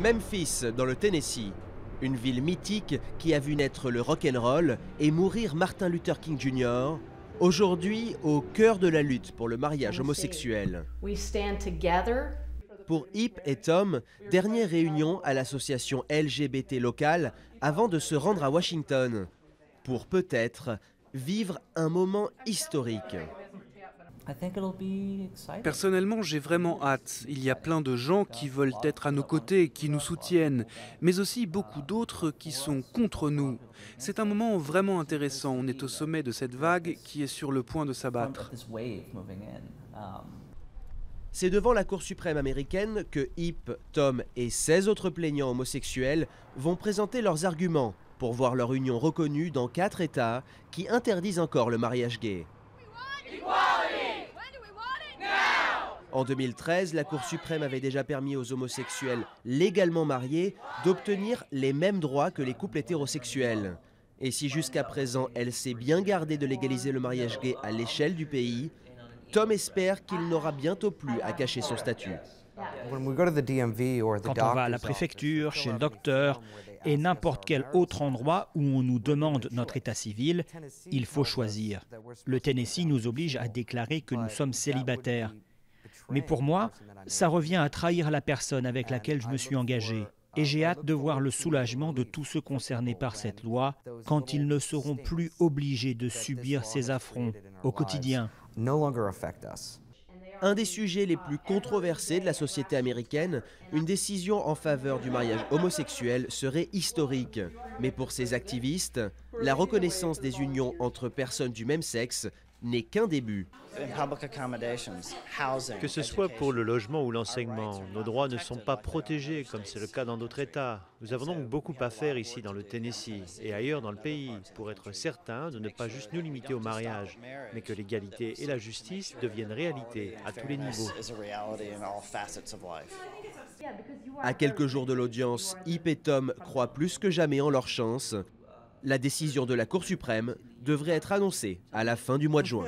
Memphis, dans le Tennessee, une ville mythique qui a vu naître le rock'n'roll et mourir Martin Luther King Jr., aujourd'hui au cœur de la lutte pour le mariage homosexuel. Pour Hip et Tom, dernière réunion à l'association LGBT locale avant de se rendre à Washington, pour peut-être vivre un moment historique. Personnellement, j'ai vraiment hâte. Il y a plein de gens qui veulent être à nos côtés, qui nous soutiennent, mais aussi beaucoup d'autres qui sont contre nous. C'est un moment vraiment intéressant. On est au sommet de cette vague qui est sur le point de s'abattre. C'est devant la Cour suprême américaine que Hip, Tom et 16 autres plaignants homosexuels vont présenter leurs arguments pour voir leur union reconnue dans 4 États qui interdisent encore le mariage gay. En 2013, la Cour suprême avait déjà permis aux homosexuels légalement mariés d'obtenir les mêmes droits que les couples hétérosexuels. Et si jusqu'à présent elle s'est bien gardée de légaliser le mariage gay à l'échelle du pays, Tom espère qu'il n'aura bientôt plus à cacher son statut. Quand on va à la préfecture, chez le docteur et n'importe quel autre endroit où on nous demande notre état civil, il faut choisir. Le Tennessee nous oblige à déclarer que nous sommes célibataires. Mais pour moi, ça revient à trahir la personne avec laquelle je me suis engagé. Et j'ai hâte de voir le soulagement de tous ceux concernés par cette loi quand ils ne seront plus obligés de subir ces affronts au quotidien. Un des sujets les plus controversés de la société américaine, une décision en faveur du mariage homosexuel serait historique. Mais pour ces activistes, la reconnaissance des unions entre personnes du même sexe n'est qu'un début. Que ce soit pour le logement ou l'enseignement, nos droits ne sont pas protégés comme c'est le cas dans d'autres États. Nous avons donc beaucoup à faire ici dans le Tennessee et ailleurs dans le pays pour être certains de ne pas juste nous limiter au mariage, mais que l'égalité et la justice deviennent réalité à tous les niveaux. À quelques jours de l'audience, Hip et Tom croient plus que jamais en leur chance. La décision de la Cour suprême devrait être annoncée à la fin du mois de juin.